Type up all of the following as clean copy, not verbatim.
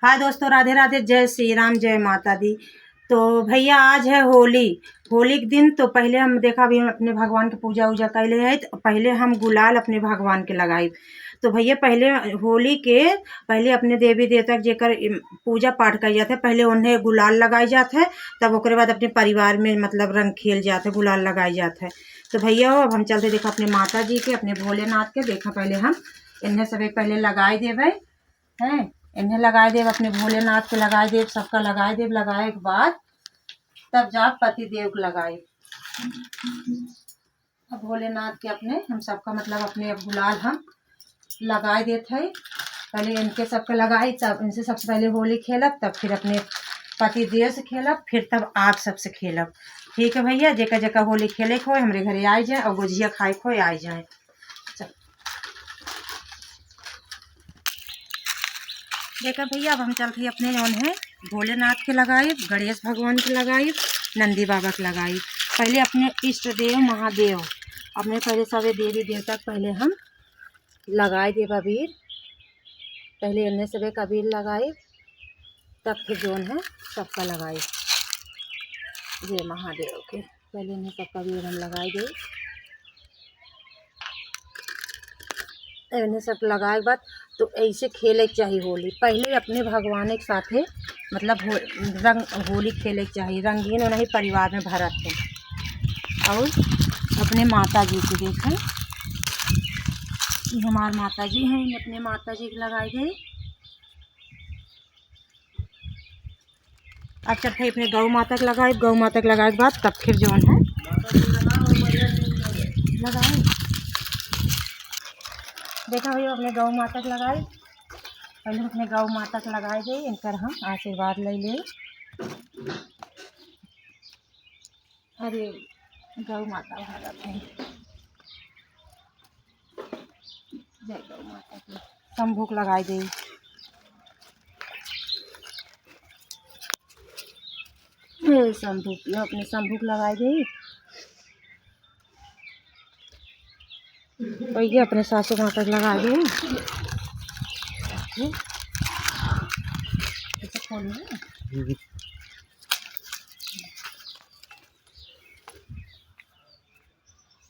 हाय दोस्तों, राधे राधे, जय श्री राम, जय माता दी। तो भैया आज है होली के दिन। तो पहले हम देखा अभी हम अपने भगवान की पूजा उजा कैले है, तो पहले हम गुलाल अपने भगवान के लगाई। तो भैया पहले होली के पहले अपने देवी देवता जेकर पूजा पाठ कर जाते, पहले उन्हें गुलाल लगाई जाते है, तब उसके बाद अपने परिवार में मतलब रंग खेल जाते, गुलाल लगाई जाते है। तो भैया अब हम चलते देखा अपने माता जी के, अपने भोलेनाथ के। देखा पहले हम इन्हें सभी पहले लगाई देवे हैं, इन्हें लगाए देव, अपने भोलेनाथ के लगाए देव, सबका लगाए देव। लगाए के बाद तब जा पति देव को लगाए। अब भोलेनाथ के अपने हम सबका मतलब अपने अब गुलाल हम लगाए देते हैं। पहले इनके सबके लगाई, तब इनसे सबसे पहले होली खेलब, तब फिर अपने पति देव से खेलब, फिर तब आप सबसे खेलब। ठीक है भैया, जेका जेका होली खेले को हमारे घरे आ जाए और गुजिया खाए को आ जाए। देखा भैया अब हम चलते हैं अपने जौन है भोलेनाथ के लगाई, गणेश भगवान के लगाई, नंदी बाबा के लगाई। पहले अपने इष्ट देव महादेव अपने पहले सभी देवी देवता पहले हम लगाए देव अबीर। पहले इन्हें सभी कबीर लगाए, तब फिर जौन है सबका लगाए जय महादेव के। पहले इन्हें सब कबीर हम लगाए गए, इन्हें सब लगाए के बाद तो ऐसे खेले के चाहिए होली। पहले अपने भगवान के साथ है मतलब होली खेले के चाहिए, रंगीन और नहीं परिवार में भरत है। और अपने माता जी को देखें, ये हमारे माता जी हैं, इन्हें अपने माता जी को लगाई गई। अब चलते हैं अपने गौ माता को लगाए, गौ माता को लगाए के बाद तब फिर जो है लगाए। देखा भैया अपने गौ माता को लगाए, पहले अपने गौ माता को लगाए गए, इनकर हम आशीर्वाद ले ले। अरे गौ माता भारत है, जय गौ माता की। शंभू को लगाई गई, शंभू की अपने शंभू को लगाई गई। वही अपने सासू माता को लगा गई।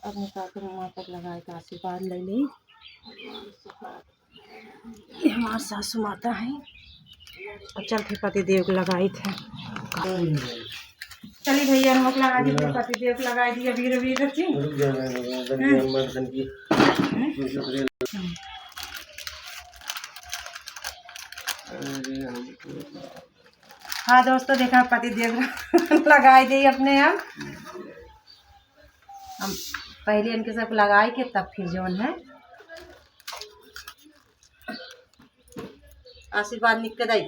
अपने सासू माता को लगाए का आशीर्वाद ले ली। ये हमारे सासू माता है। और चलते पति देव को लगाई थे। चलिए भैया हम लोग लगा दिए, पति देव को लगाई दिए वीर वीर रखी। हाँ दोस्तों, देखा पति देव लगाई दी अपने। हम पहले इनके सब लगाए के तब फिर जोन है आशीर्वाद निकल दी।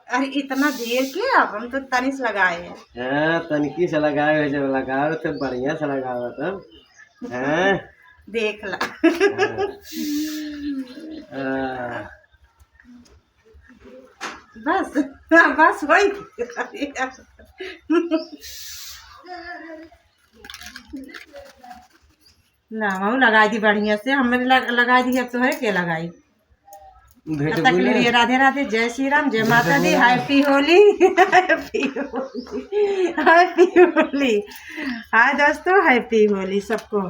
अरे इतना देर के अब हम तो तनी से लगाए हैं। हाँ, तनिकी से लगाए हुए, जब लगाओ तो बढ़िया से लगाओ तब। हाँ देख ला। बस बस वही ना हम लगाई थी बढ़िया से, हमने लगाई थी। अब तो है के लगाई। राधे राधे, जय श्री राम, जय माता दी, happy Holi. Happy Holi, happy Holi. हाँ दोस्तों, हैप्पी होली सबको।